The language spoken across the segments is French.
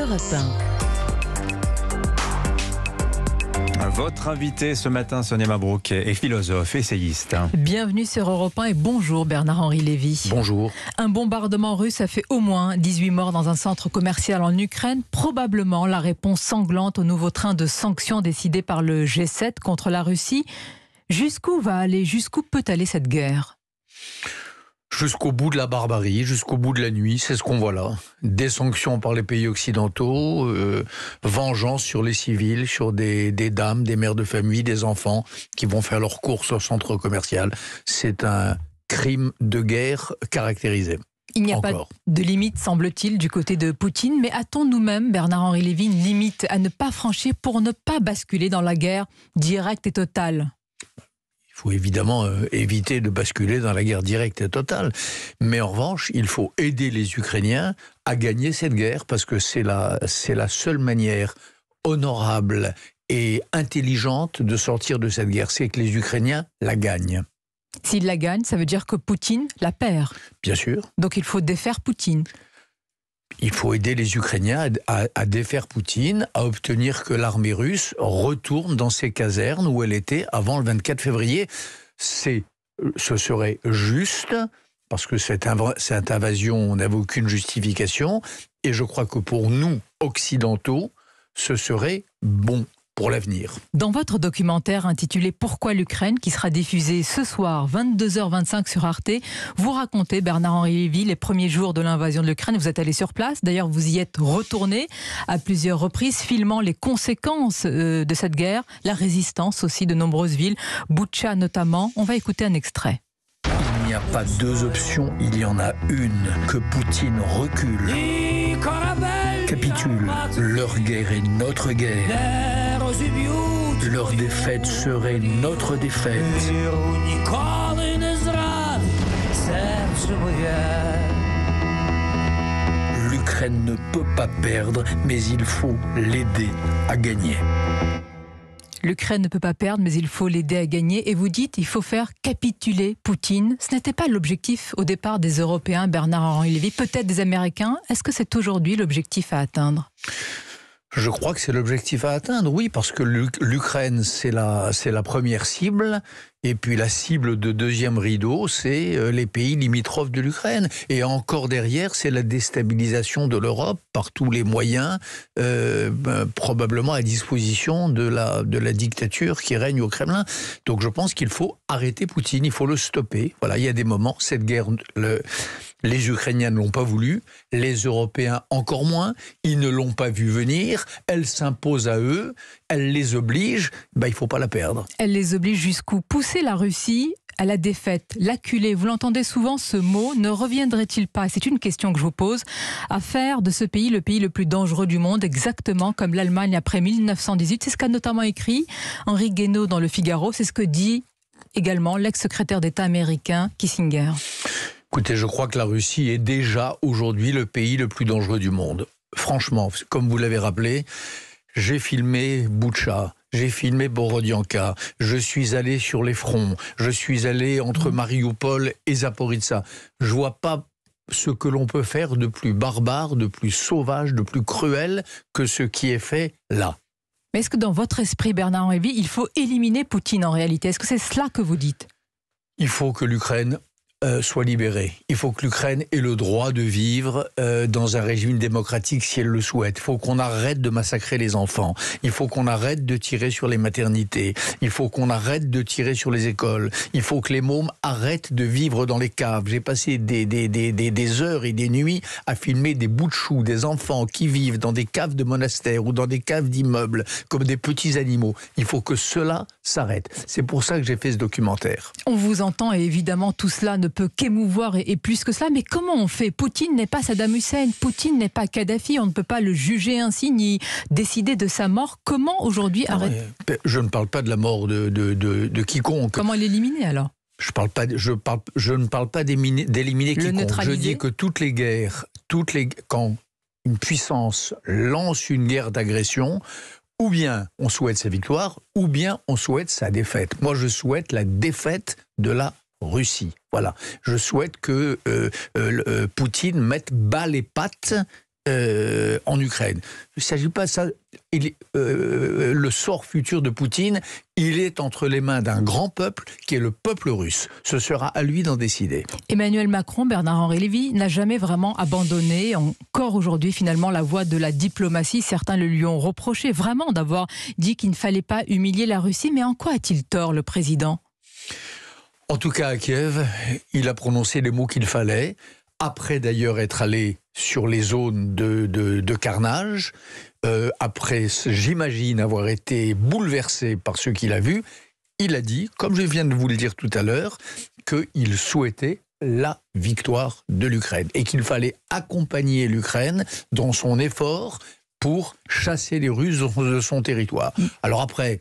Europe 1. Votre invité ce matin, Sonia Mabrouk, est philosophe, essayiste. Bienvenue sur Europe 1 et bonjour Bernard-Henri Lévy. Bonjour. Un bombardement russe a fait au moins 18 morts dans un centre commercial en Ukraine. Probablement la réponse sanglante au nouveau train de sanctions décidé par le G7 contre la Russie. Jusqu'où peut aller cette guerre ? Jusqu'au bout de la barbarie, jusqu'au bout de la nuit, c'est ce qu'on voit là. Des sanctions par les pays occidentaux, vengeance sur les civils, sur des dames, des mères de famille, des enfants qui vont faire leurs courses au centre commercial. C'est un crime de guerre caractérisé. Il n'y a pas de limite, semble-t-il, du côté de Poutine. Mais a-t-on nous-mêmes, Bernard-Henri Lévy, une limite à ne pas franchir pour ne pas basculer dans la guerre directe et totale ? Il faut évidemment éviter de basculer dans la guerre directe et totale. Mais en revanche, il faut aider les Ukrainiens à gagner cette guerre parce que c'est la seule manière honorable et intelligente de sortir de cette guerre. C'est que les Ukrainiens la gagnent. S'ils la gagnent, ça veut dire que Poutine la perd. Bien sûr. Donc il faut défaire Poutine. Il faut aider les Ukrainiens à défaire Poutine, à obtenir que l'armée russe retourne dans ses casernes où elle était avant le 24 février. Ce serait juste, parce que cette invasion n'avait aucune justification, et je crois que pour nous, occidentaux, ce serait bon pour l'avenir. Dans votre documentaire intitulé « Pourquoi l'Ukraine ?», qui sera diffusé ce soir, 22h25 sur Arte, vous racontez, Bernard-Henri Lévy, les premiers jours de l'invasion de l'Ukraine. Vous êtes allé sur place, d'ailleurs vous y êtes retourné à plusieurs reprises, filmant les conséquences de cette guerre, la résistance aussi de nombreuses villes, Boutcha notamment. On va écouter un extrait. Il n'y a pas deux options, il y en a une, que Poutine recule, capitule. Leur guerre est notre guerre. Leur défaite serait notre défaite. L'Ukraine ne peut pas perdre, mais il faut l'aider à gagner. L'Ukraine ne peut pas perdre, mais il faut l'aider à gagner. Et vous dites, il faut faire capituler Poutine. Ce n'était pas l'objectif au départ des Européens, Bernard-Henri Lévy, peut-être des Américains. Est-ce que c'est aujourd'hui l'objectif à atteindre ? Je crois que c'est l'objectif à atteindre, oui, parce que l'Ukraine, c'est la première cible, et puis la cible de deuxième rideau, c'est les pays limitrophes de l'Ukraine. Et encore derrière, c'est la déstabilisation de l'Europe par tous les moyens, probablement à disposition de la dictature qui règne au Kremlin. Donc je pense qu'il faut arrêter Poutine, il faut le stopper. Voilà, il y a des moments, cette guerre, les Ukrainiens ne l'ont pas voulu, les Européens encore moins, ils ne l'ont pas vu venir, elle s'impose à eux, elle les oblige, il ne faut pas la perdre. Elle les oblige jusqu'où ? Pousser la Russie à la défaite, l'acculer, vous l'entendez souvent ce mot, ne reviendrait-il pas, c'est une question que je vous pose, à faire de ce pays le pays le plus dangereux du monde, exactement comme l'Allemagne après 1918 ? C'est ce qu'a notamment écrit Henri Guénaud dans Le Figaro, c'est ce que dit également l'ex-secrétaire d'État américain Kissinger. Écoutez, je crois que la Russie est déjà aujourd'hui le pays le plus dangereux du monde. Franchement, comme vous l'avez rappelé, j'ai filmé Boutcha, j'ai filmé Borodianka, je suis allé sur les fronts, je suis allé entre Mariupol et Zaporizhzhia. Je vois pas ce que l'on peut faire de plus barbare, de plus sauvage, de plus cruel que ce qui est fait là. Mais est-ce que dans votre esprit, Bernard-Henri Lévy, il faut éliminer Poutine en réalité ? Est-ce que c'est cela que vous dites ? Il faut que l'Ukraine soit libérée. Il faut que l'Ukraine ait le droit de vivre dans un régime démocratique si elle le souhaite. Il faut qu'on arrête de massacrer les enfants. Il faut qu'on arrête de tirer sur les maternités. Il faut qu'on arrête de tirer sur les écoles. Il faut que les mômes arrêtent de vivre dans les caves. J'ai passé des heures et des nuits à filmer des bouts de choux, des enfants qui vivent dans des caves de monastères ou dans des caves d'immeubles comme des petits animaux. Il faut que cela s'arrête. C'est pour ça que j'ai fait ce documentaire. On vous entend et évidemment tout cela ne peut qu'émouvoir et plus que cela. Mais comment on fait ? Poutine n'est pas Saddam Hussein, Poutine n'est pas Kadhafi, on ne peut pas le juger ainsi ni décider de sa mort. Comment aujourd'hui arrêter ? Je ne parle pas de la mort de quiconque. Comment l'éliminer alors ? Je ne parle pas d'éliminer quiconque. Je dis que toutes les guerres, quand une puissance lance une guerre d'agression, ou bien on souhaite sa victoire, ou bien on souhaite sa défaite. Moi, je souhaite la défaite de la Russie. Voilà. Je souhaite que Poutine mette bas les pattes en Ukraine. Il ne s'agit pas de ça. Le sort futur de Poutine, il est entre les mains d'un grand peuple qui est le peuple russe. Ce sera à lui d'en décider. Emmanuel Macron, Bernard-Henri Lévy, n'a jamais vraiment abandonné, encore aujourd'hui finalement, la voie de la diplomatie. Certains le lui ont reproché vraiment d'avoir dit qu'il ne fallait pas humilier la Russie. Mais en quoi a-t-il tort, le président ? En tout cas, à Kiev, il a prononcé les mots qu'il fallait. Après d'ailleurs être allé sur les zones de carnage, après, j'imagine, avoir été bouleversé par ce qu'il a vu, il a dit, comme je viens de vous le dire tout à l'heure, qu'il souhaitait la victoire de l'Ukraine et qu'il fallait accompagner l'Ukraine dans son effort pour chasser les Russes de son territoire. Alors après,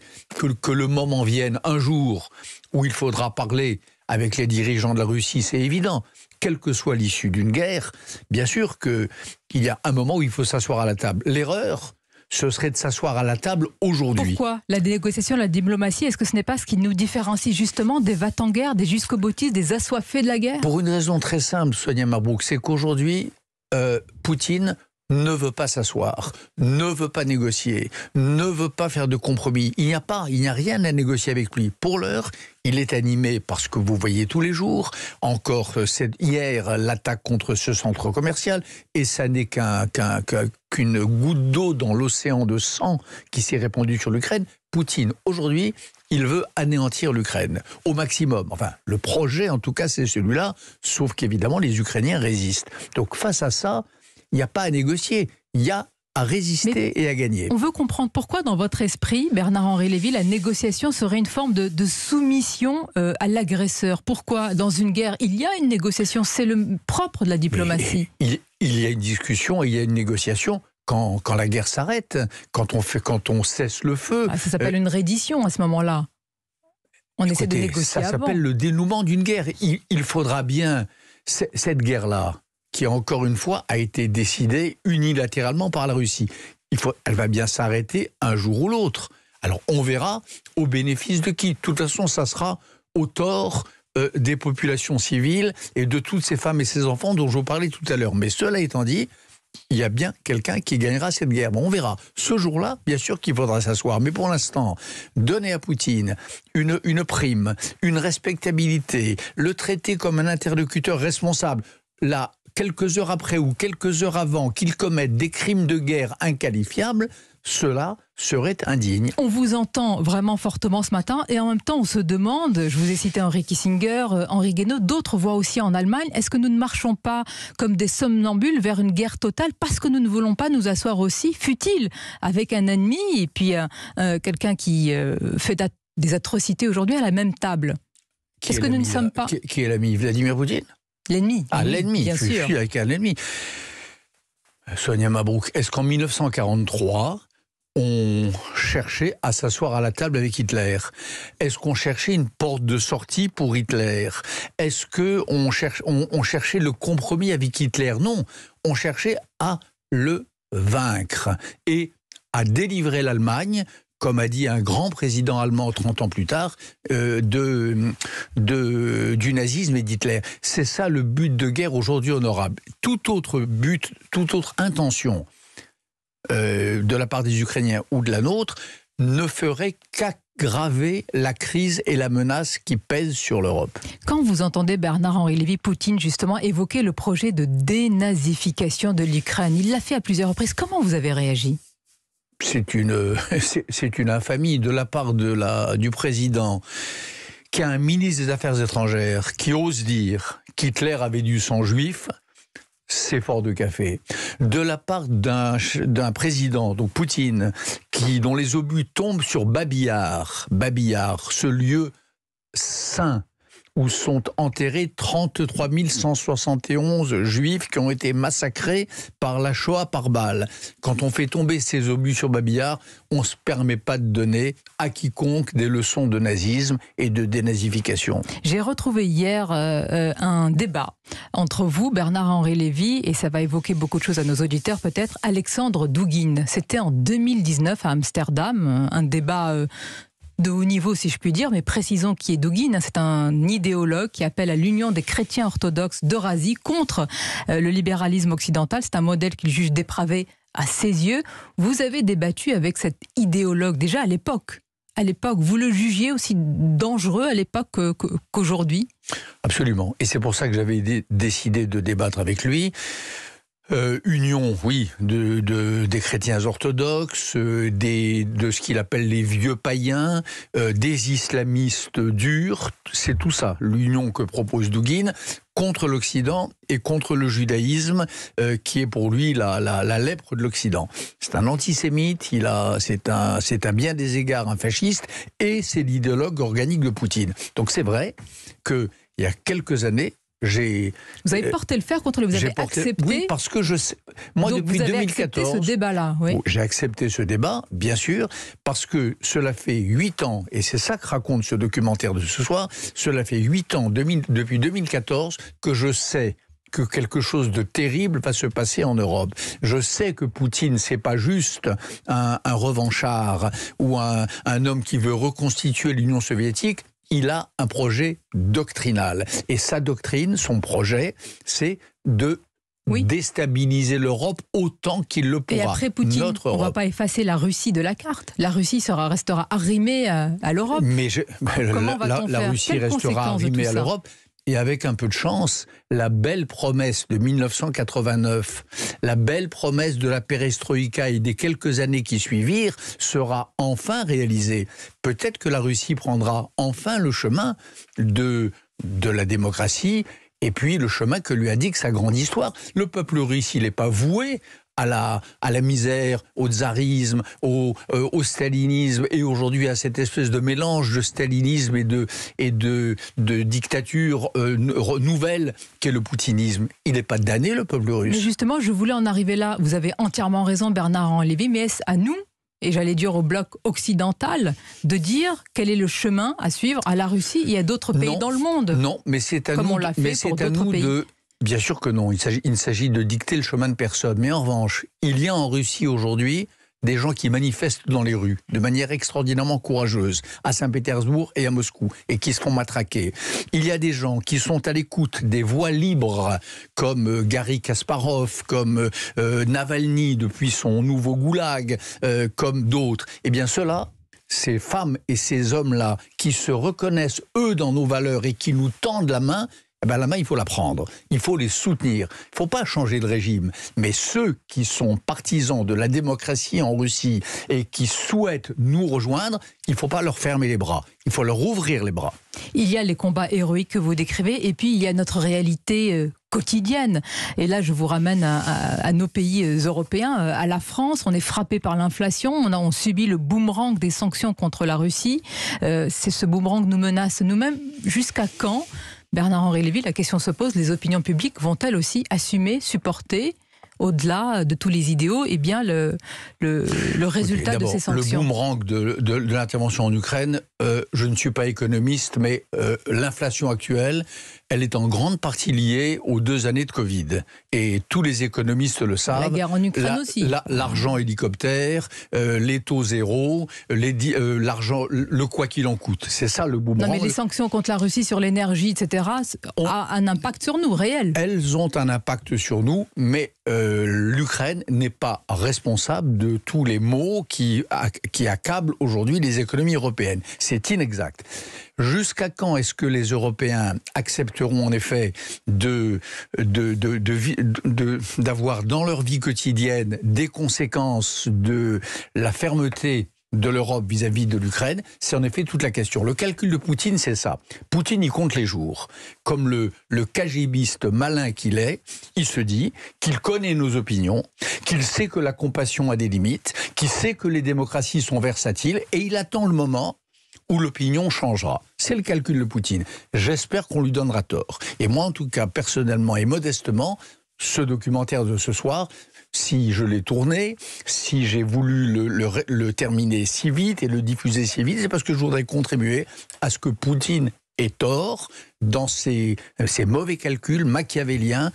que le moment vienne un jour où il faudra parler avec les dirigeants de la Russie, c'est évident. Quelle que soit l'issue d'une guerre, bien sûr qu'il y a un moment où il faut s'asseoir à la table. L'erreur, ce serait de s'asseoir à la table aujourd'hui. Pourquoi ? La négociation, la diplomatie, est-ce que ce n'est pas ce qui nous différencie justement des va-t-en-guerre, des jusqu'au-boutistes, des assoiffés de la guerre ? Pour une raison très simple, Sonia Mabrouk, c'est qu'aujourd'hui, Poutine ne veut pas s'asseoir, ne veut pas négocier, ne veut pas faire de compromis. Il n'y a rien à négocier avec lui. Pour l'heure, il est animé par ce que vous voyez tous les jours. Encore hier, l'attaque contre ce centre commercial, et ça n'est qu'une goutte d'eau dans l'océan de sang qui s'est répandu sur l'Ukraine. Poutine, aujourd'hui, il veut anéantir l'Ukraine au maximum. Enfin, le projet, en tout cas, c'est celui-là, sauf qu'évidemment, les Ukrainiens résistent. Donc, face à ça, il n'y a pas à négocier, il y a à résister et à gagner. On veut comprendre pourquoi, dans votre esprit, Bernard-Henri Lévy, la négociation serait une forme de soumission à l'agresseur. Pourquoi, dans une guerre, il y a une négociation, c'est le propre de la diplomatie. Il y a une discussion et il y a une négociation quand la guerre s'arrête, quand on cesse le feu. Ça s'appelle une reddition à ce moment-là. On essaie de négocier ça avant. s'appelle le dénouement d'une guerre. Il faudra bien, cette guerre-là, qui encore une fois a été décidée unilatéralement par la Russie. Elle va bien s'arrêter un jour ou l'autre. Alors on verra au bénéfice de qui. De toute façon, ça sera au tort des populations civiles et de toutes ces femmes et ces enfants dont je vous parlais tout à l'heure. Mais cela étant dit, il y a bien quelqu'un qui gagnera cette guerre. Bon, on verra. Ce jour-là, bien sûr qu'il faudra s'asseoir. Mais pour l'instant, donner à Poutine une prime, une respectabilité, le traiter comme un interlocuteur responsable, là, quelques heures après ou quelques heures avant qu'il commette des crimes de guerre inqualifiables, cela serait indigne. On vous entend vraiment fortement ce matin et en même temps on se demande, je vous ai cité Henry Kissinger, Henri Guénaud, d'autres voient aussi en Allemagne, est-ce que nous ne marchons pas comme des somnambules vers une guerre totale parce que nous ne voulons pas nous asseoir aussi, fût-il, avec un ennemi et puis quelqu'un qui fait des atrocités aujourd'hui à la même table ? Est-ce que nous ne sommes pas... Qui est l'ami ? Vladimir Poutine ? L'ennemi. Ah, l'ennemi, bien sûr. Je suis avec un ennemi. Sonia Mabrouk, est-ce qu'en 1943, on cherchait à s'asseoir à la table avec Hitler ? Est-ce qu'on cherchait une porte de sortie pour Hitler ? Est-ce qu'on cherchait le compromis avec Hitler ? Non, on cherchait à le vaincre et à délivrer l'Allemagne, comme a dit un grand président allemand 30 ans plus tard, du nazisme et d'Hitler. C'est ça le but de guerre aujourd'hui honorable. Tout autre but, toute autre intention de la part des Ukrainiens ou de la nôtre ne ferait qu'aggraver la crise et la menace qui pèsent sur l'Europe. Quand vous entendez Bernard-Henri Lévy, Poutine justement évoquer le projet de dénazification de l'Ukraine, il l'a fait à plusieurs reprises, comment vous avez réagi ? C'est une infamie de la part du président qui a un ministre des Affaires étrangères qui ose dire qu'Hitler avait du sang juif. C'est fort de café. De la part d'un président, donc Poutine, dont les obus tombent sur Babi Yar, ce lieu saint où sont enterrés 33 171 juifs qui ont été massacrés par la Shoah par balle. Quand on fait tomber ces obus sur Babi Yar, on ne se permet pas de donner à quiconque des leçons de nazisme et de dénazification. J'ai retrouvé hier un débat entre vous, Bernard-Henri Lévy, et ça va évoquer beaucoup de choses à nos auditeurs peut-être, Alexandre Douguin. C'était en 2019 à Amsterdam, un débat de haut niveau, si je puis dire, mais précisons qui est Dugin. C'est un idéologue qui appelle à l'union des chrétiens orthodoxes d'Eurasie contre le libéralisme occidental. C'est un modèle qu'il juge dépravé à ses yeux. Vous avez débattu avec cet idéologue déjà à l'époque. À l'époque, vous le jugiez aussi dangereux à l'époque qu'aujourd'hui? Absolument. Et c'est pour ça que j'avais décidé de débattre avec lui. Union, oui, des chrétiens orthodoxes, de ce qu'il appelle les vieux païens, des islamistes durs, c'est tout ça, l'union que propose Dugin, contre l'Occident et contre le judaïsme, qui est pour lui la lèpre de l'Occident. C'est un antisémite, c'est à bien des égards un fasciste, et c'est l'idéologue organique de Poutine. Donc c'est vrai qu'il y a quelques années, vous avez porté le fer contre lui, vous avez accepté. Oui, parce que je sais. Moi, donc depuis vous avez 2014. Accepté ce débat-là, oui. J'ai accepté ce débat, bien sûr, parce que cela fait 8 ans, et c'est ça que raconte ce documentaire de ce soir, cela fait 8 ans, depuis 2014, que je sais que quelque chose de terrible va se passer en Europe. Je sais que Poutine, c'est pas juste un revanchard ou un homme qui veut reconstituer l'Union soviétique. Il a un projet doctrinal. Et sa doctrine, son projet, c'est de déstabiliser l'Europe autant qu'il le pourra. Et après Poutine, on ne va pas effacer la Russie de la carte. La Russie restera arrimée à l'Europe. Mais comment va-t-on faire? La Russie restera arrimée à l'Europe. Et avec un peu de chance, la belle promesse de 1989, la belle promesse de la perestroïka et des quelques années qui suivirent sera enfin réalisée. Peut-être que la Russie prendra enfin le chemin de la démocratie et puis le chemin que lui indique sa grande histoire. Le peuple russe, il n'est pas voué à la misère, au tsarisme, au stalinisme et aujourd'hui à cette espèce de mélange de stalinisme et de dictature nouvelle qu'est le poutinisme. Il n'est pas damné, le peuple russe. Mais justement, je voulais en arriver là. Vous avez entièrement raison, Bernard-Henri Lévy, mais est-ce à nous, et j'allais dire au bloc occidental, de dire quel est le chemin à suivre à la Russie et à d'autres pays dans le monde? Non, mais c'est à comme nous, on l'a fait pour d'autres pays. Bien sûr que non, il ne s'agit de dicter le chemin de personne. Mais en revanche, il y a en Russie aujourd'hui des gens qui manifestent dans les rues de manière extraordinairement courageuse, à Saint-Pétersbourg et à Moscou, et qui se font matraquer. Il y a des gens qui sont à l'écoute des voix libres, comme Garry Kasparov, comme Navalny depuis son nouveau goulag, comme d'autres. Eh bien ceux-là, ces femmes et ces hommes-là, qui se reconnaissent, eux, dans nos valeurs et qui nous tendent la main, la main, il faut la prendre, il faut les soutenir. Il ne faut pas changer de régime. Mais ceux qui sont partisans de la démocratie en Russie et qui souhaitent nous rejoindre, il ne faut pas leur fermer les bras. Il faut leur ouvrir les bras. Il y a les combats héroïques que vous décrivez et puis il y a notre réalité quotidienne. Et là, je vous ramène à nos pays européens, à la France. On est frappé par l'inflation. On subit le boomerang des sanctions contre la Russie. C'est ce boomerang nous menace nous-mêmes. Jusqu'à quand, Bernard-Henri Lévy, la question se pose, les opinions publiques vont-elles aussi assumer, supporter, au-delà de tous les idéaux, eh bien le résultat de ces sanctions? Le boomerang de l'intervention en Ukraine, je ne suis pas économiste, mais l'inflation actuelle, elle est en grande partie liée aux 2 années de Covid. Et tous les économistes le savent. La guerre en Ukraine aussi. L'argent hélicoptère, les taux zéro, l'argent, le quoi qu'il en coûte. C'est ça le boomerang. Non, mais les sanctions contre la Russie sur l'énergie, etc., ont un impact sur nous, réel. Elles ont un impact sur nous, mais l'Ukraine n'est pas responsable de tous les maux qui accablent aujourd'hui les économies européennes. C'est inexact. Jusqu'à quand est-ce que les Européens accepteront en effet d'avoir dans leur vie quotidienne des conséquences de la fermeté de l'Europe vis-à-vis de l'Ukraine? C'est en effet toute la question. Le calcul de Poutine, c'est ça. Poutine, il compte les jours. Comme le KGBiste malin qu'il est, il se dit qu'il connaît nos opinions, qu'il sait que la compassion a des limites, qu'il sait que les démocraties sont versatiles, et il attend le moment où l'opinion changera. C'est le calcul de Poutine. J'espère qu'on lui donnera tort. Et moi, en tout cas, personnellement et modestement, ce documentaire de ce soir, si je l'ai tourné, si j'ai voulu le terminer si vite et le diffuser si vite, c'est parce que je voudrais contribuer à ce que Poutine ait tort dans ces mauvais calculs machiavéliens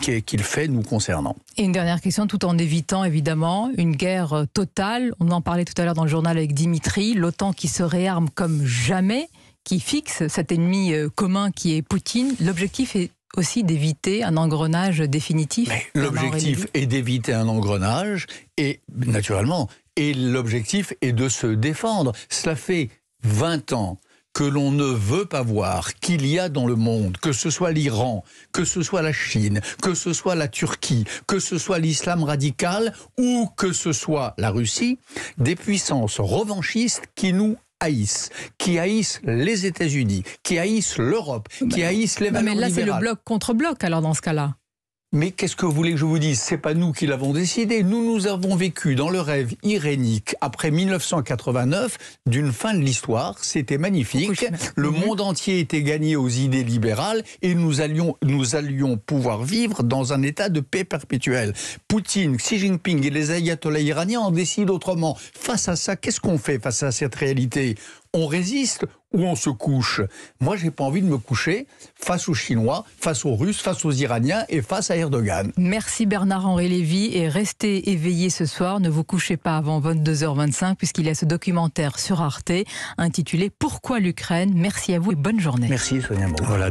qu'il fait nous concernant. Et une dernière question, tout en évitant évidemment une guerre totale. On en parlait tout à l'heure dans le journal avec Dimitri, l'OTAN qui se réarme comme jamais, qui fixe cet ennemi commun qui est Poutine. L'objectif est aussi d'éviter un engrenage définitif. L'objectif est d'éviter un engrenage et naturellement, et l'objectif est de se défendre. Cela fait 20 ans que l'on ne veut pas voir qu'il y a dans le monde, que ce soit l'Iran, que ce soit la Chine, que ce soit la Turquie, que ce soit l'islam radical ou que ce soit la Russie, des puissances revanchistes qui nous haïssent, qui haïssent les États-Unis, qui haïssent l'Europe, qui haïssent les valeurs libérales. Mais là, c'est le bloc contre bloc, alors, dans ce cas-là. Mais qu'est-ce que vous voulez que je vous dise? C'est pas nous qui l'avons décidé. Nous avons vécu dans le rêve irénique, après 1989, d'une fin de l'histoire. C'était magnifique. Le monde entier était gagné aux idées libérales et nous allions pouvoir vivre dans un état de paix perpétuelle. Poutine, Xi Jinping et les ayatollahs iraniens en décident autrement. Face à ça, qu'est-ce qu'on fait face à cette réalité? On résiste ou on se couche? Moi, j'ai pas envie de me coucher face aux Chinois, face aux Russes, face aux Iraniens et face à Erdogan. Merci Bernard-Henri Lévy et restez éveillés ce soir. Ne vous couchez pas avant 22h25 puisqu'il y a ce documentaire sur Arte intitulé « Pourquoi l'Ukraine ?» Merci à vous et bonne journée. Merci Sonia Mabrouk. Voilà,